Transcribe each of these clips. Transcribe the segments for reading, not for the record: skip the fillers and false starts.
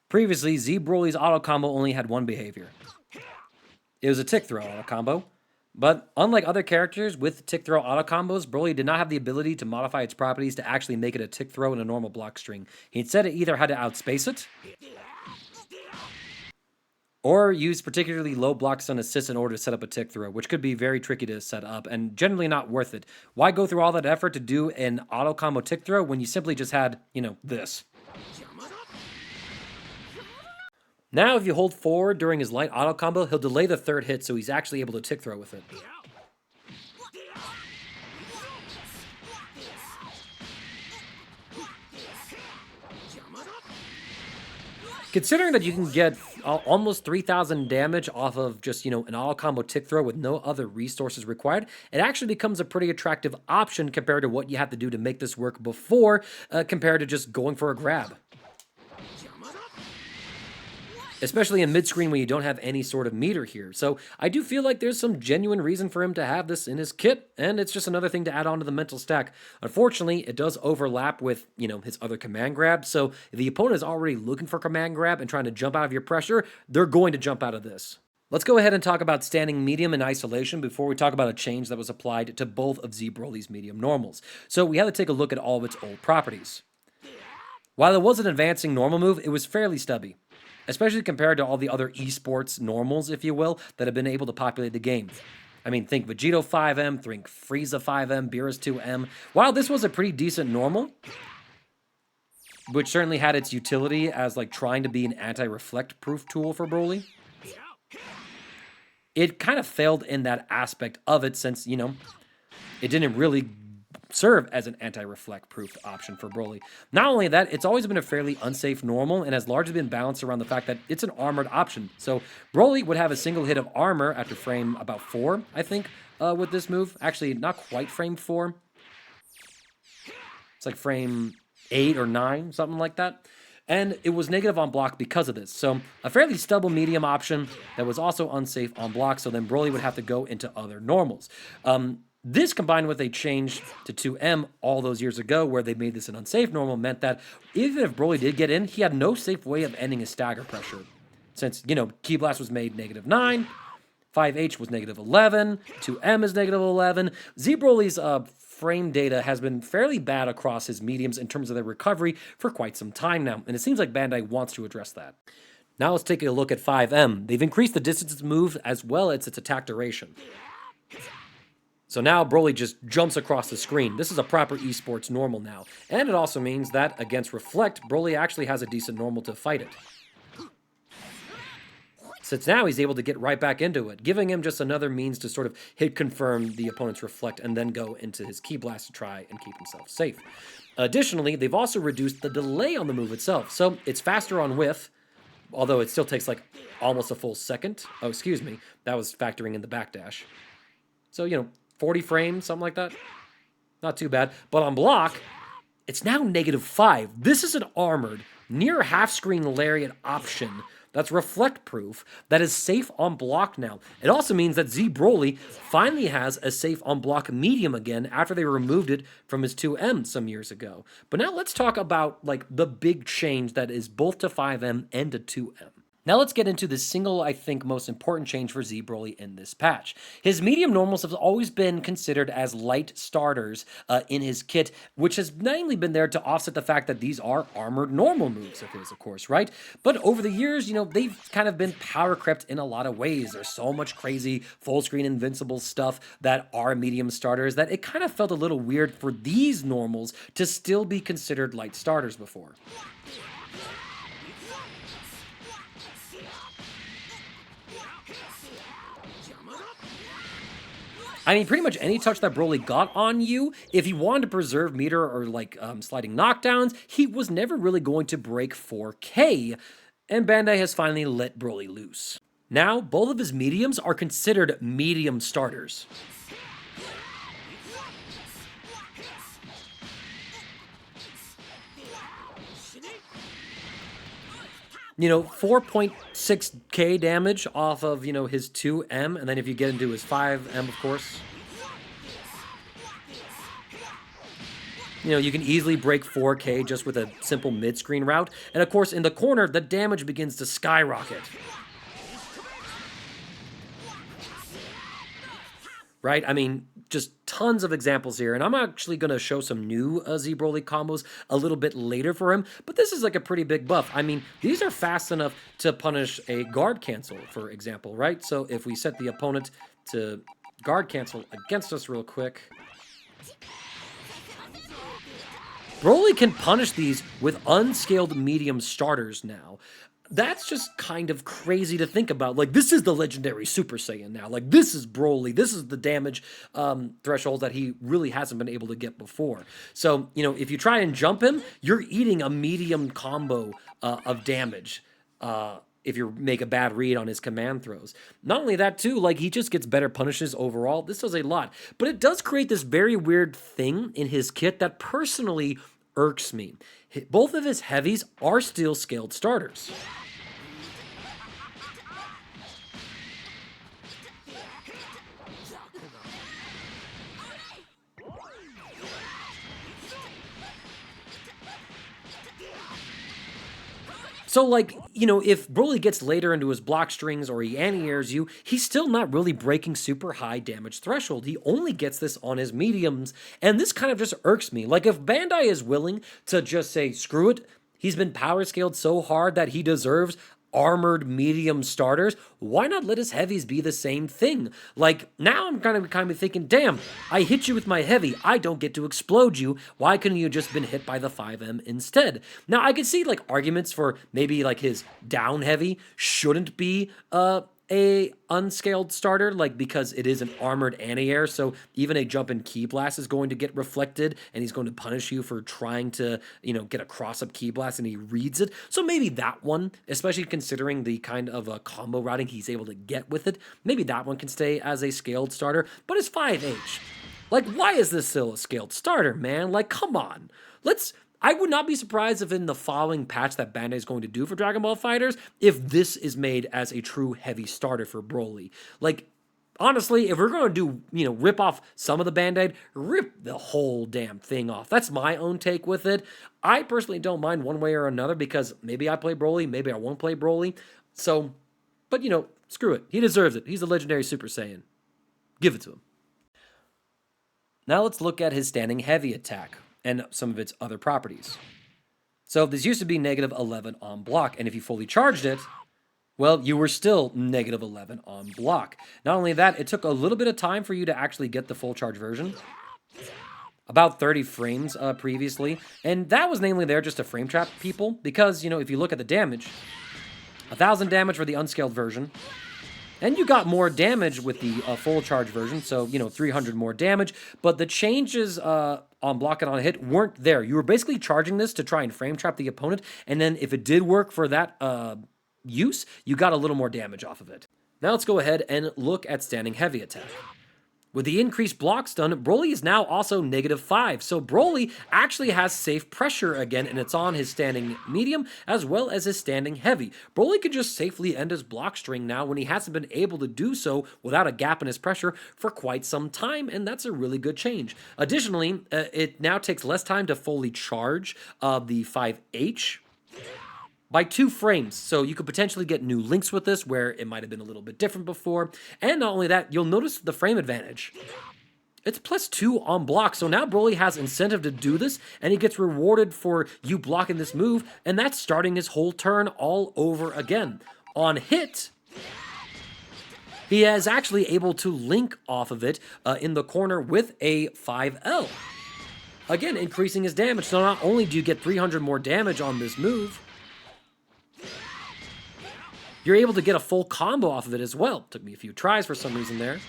Previously, Z Broly's auto combo only had one behavior. It was a tick throw auto combo. But unlike other characters with tick throw auto combos, Broly did not have the ability to modify its properties to actually make it a tick throw in a normal block string. He instead either had to outspace it, or use particularly low block stun assists in order to set up a tick throw, which could be very tricky to set up and generally not worth it. Why go through all that effort to do an auto combo tick throw when you simply just had, this? Now, if you hold forward during his light auto combo, he'll delay the third hit, so he's actually able to tick throw with it. Considering that you can get almost 3,000 damage off of just, an auto combo tick throw with no other resources required, it actually becomes a pretty attractive option compared to what you have to do to make this work before, compared to just going for a grab. Especially in mid-screen when you don't have any sort of meter here. So I do feel like there's some genuine reason for him to have this in his kit, and it's just another thing to add on to the mental stack. Unfortunately, it does overlap with, his other command grab, so if the opponent is already looking for command grab and trying to jump out of your pressure, they're going to jump out of this. Let's go ahead and talk about standing medium in isolation before we talk about a change that was applied to both of Z Broly's medium normals. So we have to take a look at all of its old properties. While it was an advancing normal move, it was fairly stubby, especially compared to all the other esports normals, if you will, that have been able to populate the game. I mean, think Vegito 5M, think Frieza 5M, Beerus 2M. While this was a pretty decent normal, which certainly had its utility as like trying to be an anti-reflect proof tool for Broly, it kind of failed in that aspect of it since, it didn't really serve as an anti-reflect proof option for Broly. Not only that, it's always been a fairly unsafe normal and has largely been balanced around the fact that it's an armored option. So Broly would have a single hit of armor after frame about 4, I think, with this move. Actually, not quite frame 4. It's like frame 8 or 9, something like that. And it was negative on block because of this. So a fairly stubble medium option that was also unsafe on block, so then Broly would have to go into other normals. This combined with a change to 2M all those years ago where they made this an unsafe normal meant that even if Broly did get in, he had no safe way of ending his stagger pressure. Since, Ki Blast was made -9, 5H was -11, 2M is -11. Z Broly's frame data has been fairly bad across his mediums in terms of their recovery for quite some time now, and it seems like Bandai wants to address that. Now let's take a look at 5M. They've increased the distance it's moved as well as its attack duration. So now Broly just jumps across the screen. This is a proper esports normal now. And it also means that against Reflect, Broly actually has a decent normal to fight it. Since now he's able to get right back into it, giving him just another means to sort of hit confirm the opponent's Reflect and then go into his Ki Blast to try and keep himself safe. Additionally, they've also reduced the delay on the move itself. So it's faster on whiff, although it still takes like almost a full second. Oh, excuse me. That was factoring in the backdash. So, 40 frames, something like that. Not too bad. But on block, it's now -5. This is an armored, near half-screen Lariat option that's reflect proof, that is safe on block now. It also means that Z Broly finally has a safe on block medium again after they removed it from his 2M some years ago. But now let's talk about like the big change that is both to 5M and to 2M. Now let's get into the single, I think, most important change for Z Broly in this patch. His medium normals have always been considered as light starters in his kit, which has mainly been there to offset the fact that these are armored normal moves of his, of course, right? But over the years, they've kind of been power crept in a lot of ways. There's so much crazy full screen invincible stuff that are medium starters that it kind of felt a little weird for these normals to still be considered light starters before. I mean, pretty much any touch that Broly got on you, if he wanted to preserve meter or like sliding knockdowns, he was never really going to break 4K, and Bandai has finally let Broly loose. Now, both of his mediums are considered medium starters. 4.6k damage off of, his 2M, and then if you get into his 5M, of course. You can easily break 4K just with a simple mid-screen route. And of course, in the corner, the damage begins to skyrocket. Right? I mean, just tons of examples here. And I'm actually going to show some new Z Broly combos a little bit later for him. But this is like a pretty big buff. I mean, these are fast enough to punish a guard cancel, for example, right? So if we set the opponent to guard cancel against us real quick, Broly can punish these with unscaled medium starters now. That's just kind of crazy to think about. Like, this is the legendary Super Saiyan now. Like, this is Broly. This is the damage threshold that he really hasn't been able to get before. So, if you try and jump him, you're eating a medium combo of damage if you make a bad read on his command throws. Not only that, too, like, he just gets better punishes overall. This does a lot. But it does create this very weird thing in his kit that personally irks me. Both of his heavies are still scaled starters. So, like, if Broly gets later into his block strings or he anti-airs you, he's still not really breaking super high damage threshold. He only gets this on his mediums, and this kind of just irks me. Like, if Bandai is willing to just say, screw it, he's been power scaled so hard that he deserves armored medium starters, why not let his heavies be the same thing? Like, now I'm kind of thinking, damn, I hit you with my heavy, I don't get to explode you, why couldn't you just been hit by the 5M instead? Now, I could see, like, arguments for maybe, like, his down heavy shouldn't be, a unscaled starter, like, because it is an armored anti-air, so even a jump in Ki Blast is going to get reflected, and he's going to punish you for trying to, get a cross-up Ki Blast, and he reads it. So maybe that one, especially considering the kind of combo routing he's able to get with it, maybe that one can stay as a scaled starter, but it's 5H. Like, why is this still a scaled starter, man? Like, come on. I would not be surprised if in the following patch that Bandai is going to do for Dragon Ball FighterZ, if this is made as a true heavy starter for Broly. Like, honestly, if we're going to do, rip off some of the Band-Aid, rip the whole damn thing off. That's my own take with it. I personally don't mind one way or another because maybe I play Broly, maybe I won't play Broly. So, but, screw it. He deserves it. He's a legendary Super Saiyan. Give it to him. Now let's look at his standing heavy attack and some of its other properties. So this used to be negative 11 on block, and if you fully charged it, well, you were still negative 11 on block. Not only that, it took a little bit of time for you to actually get the full charge version. About 30 frames previously, and that was namely there just to frame trap people, because, if you look at the damage, 1,000 damage for the unscaled version, and you got more damage with the full charge version, so, 300 more damage, but the changes on block and on hit weren't there. You were basically charging this to try and frame trap the opponent, and then if it did work for that use, you got a little more damage off of it. Now let's go ahead and look at standing heavy attack. With the increased block stun, Broly is now also negative 5, so Broly actually has safe pressure again, and it's on his standing medium as well as his standing heavy. Broly can just safely end his block string now when he hasn't been able to do so without a gap in his pressure for quite some time, and that's a really good change. Additionally, it now takes less time to fully charge the 5H by 2 frames, so you could potentially get new links with this where it might have been a little bit different before. And not only that, you'll notice the frame advantage. It's +2 on block, so now Broly has incentive to do this, and he gets rewarded for you blocking this move, and that's starting his whole turn all over again. On hit, he is actually able to link off of it in the corner with a 5L. Again, increasing his damage, so not only do you get 300 more damage on this move, you're able to get a full combo off of it as well. Took me a few tries for some reason there.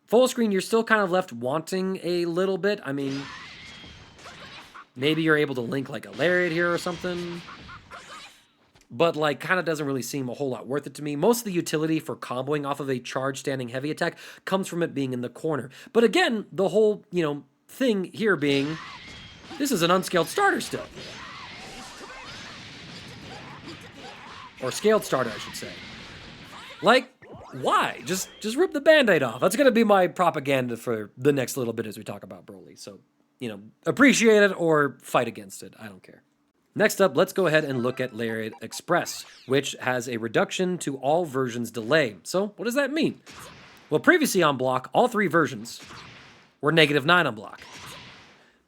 Full screen, you're still kind of left wanting a little bit. I mean, maybe you're able to link like a Lariat here or something. But like, kind of doesn't really seem a whole lot worth it to me. Most of the utility for comboing off of a charge standing heavy attack comes from it being in the corner. But again, the whole, thing here being, this is an unscaled starter still. Or scaled starter, I should say. Like, why? Just rip the Band-Aid off. That's going to be my propaganda for the next little bit as we talk about Broly. So, appreciate it or fight against it. I don't care. Next up, let's go ahead and look at Lariat Express, which has a reduction to all versions delay. So what does that mean? Well, previously on block, all 3 versions were -9 on block,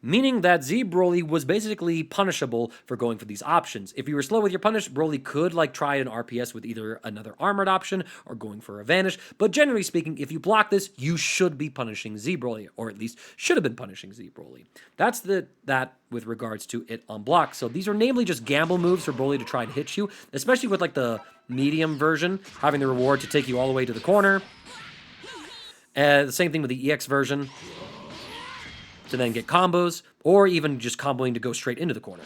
meaning that Z Broly was basically punishable for going for these options. If you were slow with your punish, Broly could try an RPS with either another armored option or going for a vanish, but generally speaking, if you block this, you should be punishing Z Broly, or at least should have been punishing Z Broly. That's that with regards to it on block. So these are namely just gamble moves for Broly to try and hit you, especially with the medium version, having the reward to take you all the way to the corner. The same thing with the EX version, to then get combos, or even just comboing to go straight into the corner,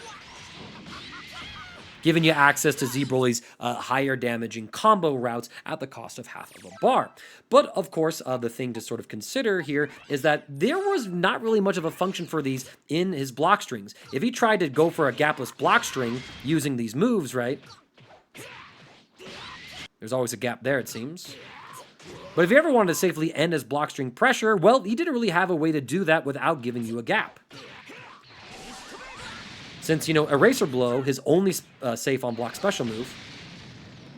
giving you access to Z Broly's higher damaging combo routes at the cost of half of a bar. But of course, the thing to sort of consider here is that there was not really much of a function for these in his block strings. If he tried to go for a gapless block string using these moves, right, there's always a gap there, it seems. But if you ever wanted to safely end his block string pressure, well, he didn't really have a way to do that without giving you a gap. Since, Eraser Blow, his only safe on block special move,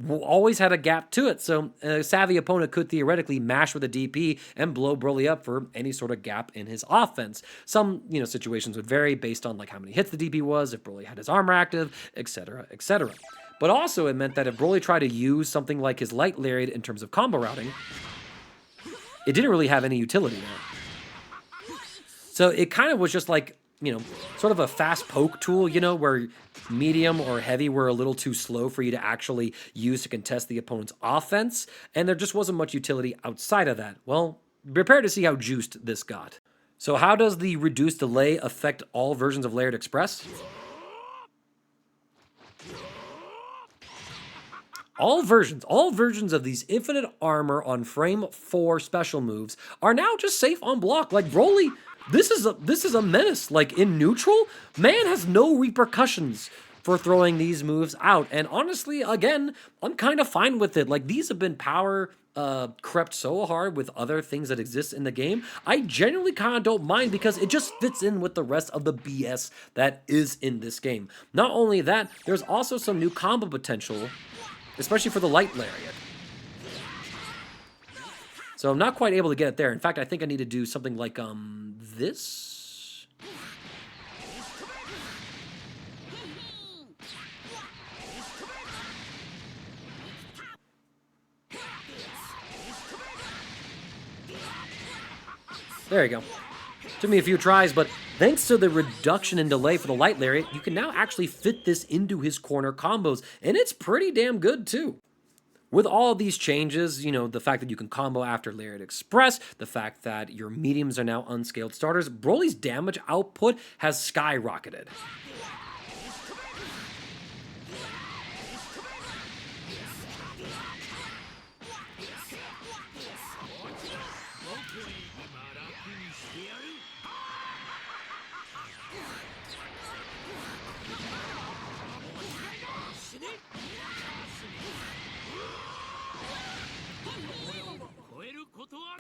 always had a gap to it, so a savvy opponent could theoretically mash with a DP and blow Broly up for any sort of gap in his offense. Some, situations would vary based on how many hits the DP was, if Broly had his armor active, etc., etc. But also it meant that if Broly tried to use something like his Light Lariat in terms of combo routing, it didn't really have any utility there. So it kind of was just sort of a fast poke tool, where medium or heavy were a little too slow for you to actually use to contest the opponent's offense, and there just wasn't much utility outside of that. Well, prepare to see how juiced this got. So how does the reduced delay affect all versions of Lariat Express? All versions of these infinite armor on frame 4 special moves are now just safe on block. Broly, this is a menace. In neutral, man has no repercussions for throwing these moves out. And honestly, again, I'm kind of fine with it. These have been power crept so hard with other things that exist in the game. I genuinely kind of don't mind because it just fits in with the rest of the BS that is in this game. Not only that, there's also some new combo potential, especially for the Light Lariat. So I'm not quite able to get it there. In fact, I think I need to do something like this. There you go. Took me a few tries, but thanks to the reduction in delay for the Light Lariat, you can now actually fit this into his corner combos, and it's pretty damn good too. With all these changes, the fact that you can combo after Lariat Express, the fact that your mediums are now unscaled starters, Broly's damage output has skyrocketed.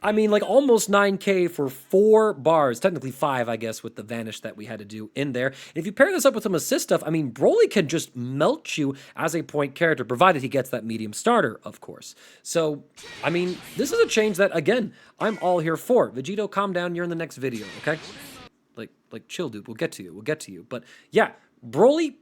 I mean, almost 9K for 4 bars, technically 5, I guess, with the vanish that we had to do in there. And if you pair this up with some assist stuff, I mean, Broly can just melt you as a point character, provided he gets that medium starter, of course. So, I mean, this is a change that, again, I'm all here for. Vegito, calm down, you're in the next video, okay? Chill, dude, we'll get to you. But, yeah, Broly,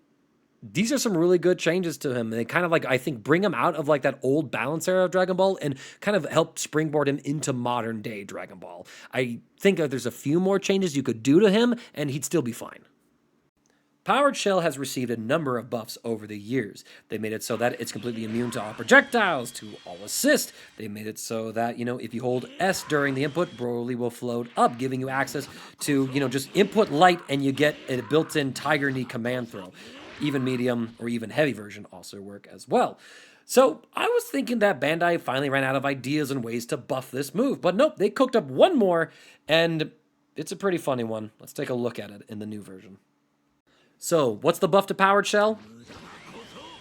these are some really good changes to him. They kind of I think, bring him out of that old balance era of Dragon Ball and kind of help springboard him into modern day Dragon Ball. I think that there's a few more changes you could do to him and he'd still be fine. Powered Shell has received a number of buffs over the years. They made it so that it's completely immune to all projectiles, to all assist. They made it so that, if you hold S during the input, Broly will float up, giving you access to, just input light and you get a built-in Tiger Knee command throw. Even medium or even heavy version also work as well. So I was thinking that Bandai finally ran out of ideas and ways to buff this move, but nope, they cooked up one more, and it's a pretty funny one. Let's take a look at it in the new version. So what's the buff to Powered Shell?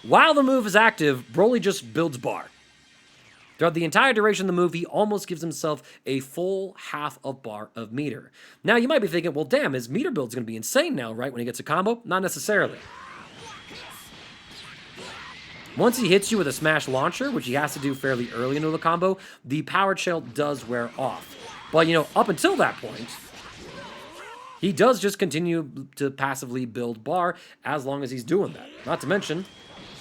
While the move is active, Broly just builds bar. Throughout the entire duration of the move, he almost gives himself a full half a bar of meter. Now, you might be thinking, well, damn, his meter build's going to be insane now, right, when he gets a combo? Not necessarily. Once he hits you with a smash launcher, which he has to do fairly early into the combo, the powered shell does wear off. But, up until that point, he does just continue to passively build bar as long as he's doing that. Not to mention,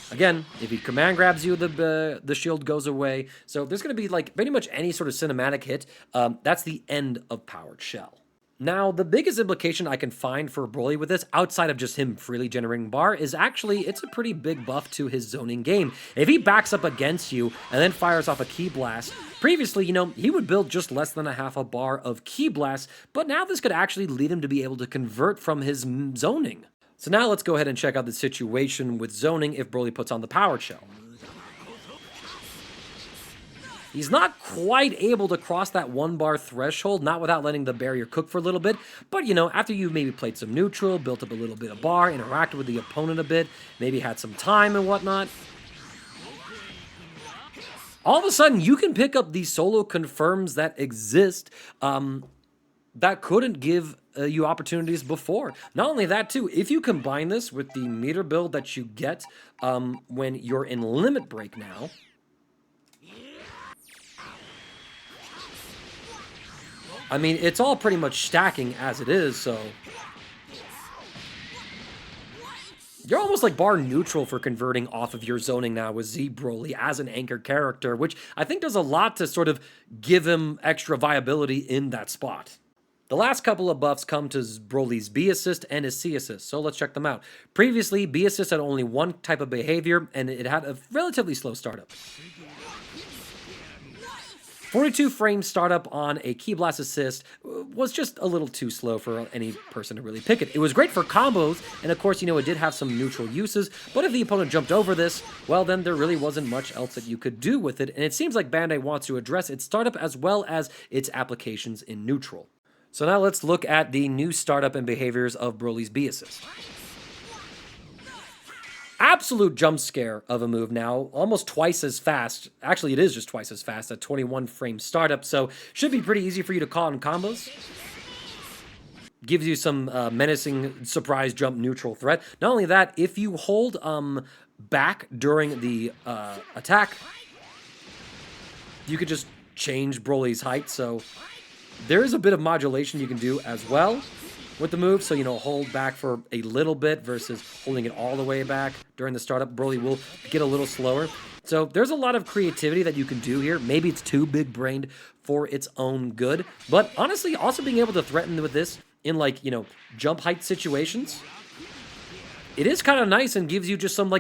again, if he command grabs you, the shield goes away. So there's going to be like pretty much any sort of cinematic hit. That's the end of powered shell. Now, the biggest implication I can find for Broly with this, outside of just him freely generating bar, is actually it's a pretty big buff to his zoning game. If he backs up against you and then fires off a Ki Blast, previously, he would build just less than a half a bar of Ki Blast, but now this could actually lead him to be able to convert from his zoning. So now let's go ahead and check out the situation with zoning if Broly puts on the powered shell. He's not quite able to cross that 1 bar threshold, not without letting the barrier cook for a little bit, but after you maybe played some neutral, built up a little bit of bar, interacted with the opponent a bit, maybe had some time and whatnot, all of a sudden you can pick up these solo confirms that exist that couldn't give you opportunities before. Not only that too, if you combine this with the meter build that you get when you're in limit break now, I mean, it's all pretty much stacking as it is, so you're almost like bar neutral for converting off of your zoning now with Z Broly as an anchor character, which I think does a lot to sort of give him extra viability in that spot. The last couple of buffs come to Broly's B assist and his C assist, so let's check them out. Previously, B assist had only one type of behavior, and it had a relatively slow startup. 42 frame startup on a Ki Blast assist was just a little too slow for any person to really pick it. It was great for combos, and of course, it did have some neutral uses, but if the opponent jumped over this, well, then there really wasn't much else that you could do with it, and it seems like Bandai wants to address its startup as well as its applications in neutral. So now let's look at the new startup and behaviors of Broly's B assist. Absolute jump scare of a move now, almost twice as fast. Actually, it is just twice as fast at 21 frame startup, so should be pretty easy for you to call in combos. Gives you some menacing surprise jump neutral threat. Not only that, if you hold back during the attack, you could just change Broly's height, so there is a bit of modulation you can do as well with the move, so hold back for a little bit versus holding it all the way back during the startup. Broly will get a little slower. So there's a lot of creativity that you can do here. Maybe it's too big-brained for its own good, but honestly, also being able to threaten with this in jump height situations, it is kind of nice and gives you just some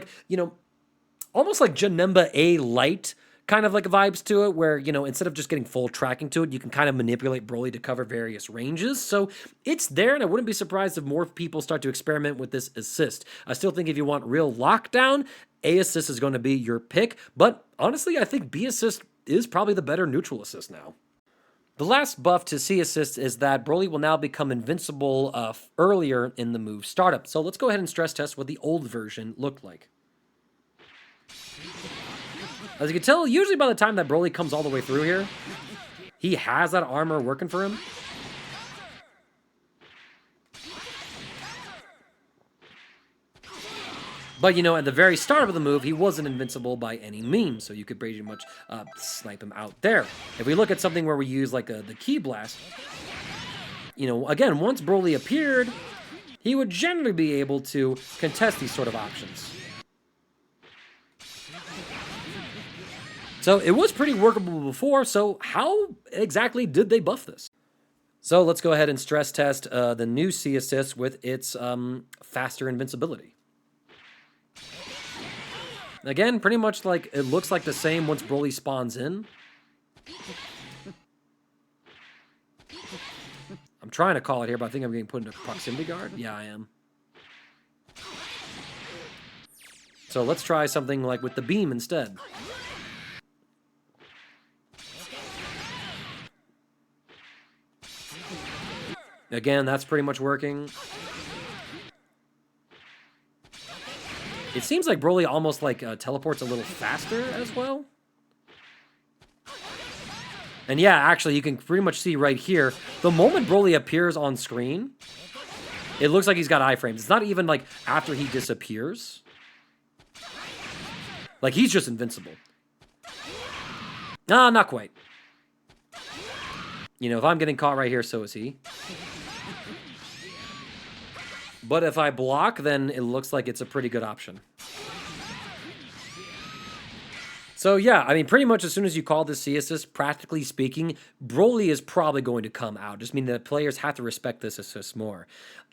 almost like Janemba A light kind of vibes to it, where, instead of just getting full tracking to it, you can kind of manipulate Broly to cover various ranges. So it's there, and I wouldn't be surprised if more people start to experiment with this assist. I still think if you want real lockdown, A assist is going to be your pick, but honestly, I think B assist is probably the better neutral assist now. The last buff to C assist is that Broly will now become invincible earlier in the move startup. So let's go ahead and stress test what the old version looked like. As you can tell, usually by the time that Broly comes all the way through here, he has that armor working for him. But, at the very start of the move, he wasn't invincible by any means, so you could pretty much snipe him out there. If we look at something where we use, the Ki Blast, again, once Broly appeared, he would generally be able to contest these sort of options. So it was pretty workable before, so how exactly did they buff this? So let's go ahead and stress test the new C assist with its faster invincibility. Again, pretty much it looks like the same once Broly spawns in. I'm trying to call it here, but I think I'm getting put into proximity guard. Yeah, I am. So let's try something with the beam instead. Again, that's pretty much working. It seems like Broly almost teleports a little faster as well. And yeah, actually, you can pretty much see right here, the moment Broly appears on screen, it looks like he's got iframes. It's not even like after he disappears. Like, he's just invincible. Nah, not quite. You know, if I'm getting caught right here, so is he. But if I block, then it looks like it's a pretty good option. So yeah, I mean, pretty much as soon as you call the C assist, practically speaking, Broly is probably going to come out. Just meaning that players have to respect this assist more.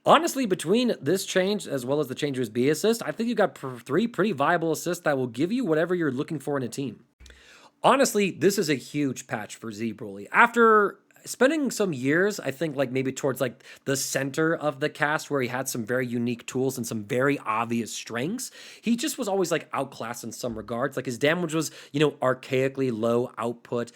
Honestly, between this change as well as the change of his B assist, I think you got three pretty viable assists that will give you whatever you're looking for in a team. Honestly, this is a huge patch for Z Broly. After spending some years, I think like maybe towards like the center of the cast where he had some very unique tools and some very obvious strengths, he just was always like outclassed in some regards. Like his damage was, you know, archaically low output.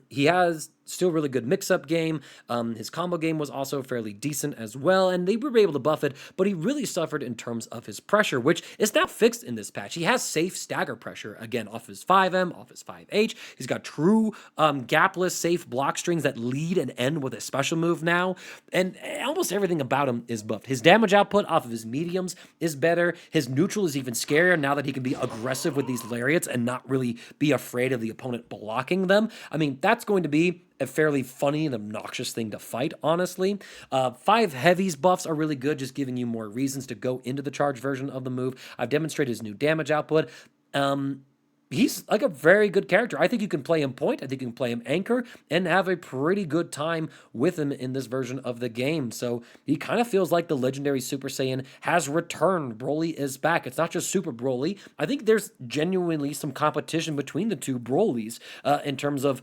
He has still really good mix-up game. His combo game was also fairly decent as well, and they were able to buff it, but he really suffered in terms of his pressure, which is now fixed in this patch. He has safe stagger pressure, again, off his 5M, off his 5H. He's got true gapless, safe block strings that lead and end with a special move now, and almost everything about him is buffed. His damage output off of his mediums is better. His neutral is even scarier now that he can be aggressive with these lariats and not really be afraid of the opponent blocking them. I mean, that's going to be a fairly funny and obnoxious thing to fight, honestly. 5 heavies buffs are really good, just giving you more reasons to go into the charge version of the move. I've demonstrated his new damage output. He's like a very good character. I think you can play him point. I think you can play him anchor and have a pretty good time with him in this version of the game. So he kind of feels like the legendary Super Saiyan has returned. Broly is back. It's not just Super Broly. I think there's genuinely some competition between the two Brolys in terms of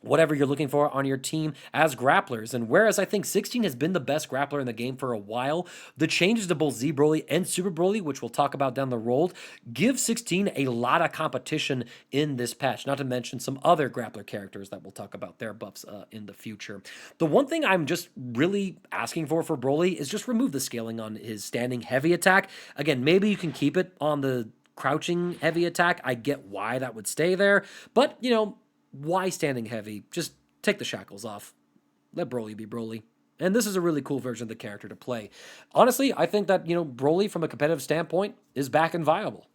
whatever you're looking for on your team as grapplers. And whereas I think 16 has been the best grappler in the game for a while, the changes to both Z Broly and Super Broly, which we'll talk about down the road, give 16 a lot of competition in this patch, not to mention some other grappler characters that we'll talk about their buffs in the future. The one thing I'm just really asking for Broly is just remove the scaling on his standing heavy attack. Again, maybe you can keep it on the crouching heavy attack. I get why that would stay there, but, you know, why standing heavy? Just take the shackles off. Let Broly be Broly. And this is a really cool version of the character to play. Honestly, I think that, you know, Broly from a competitive standpoint is back and viable.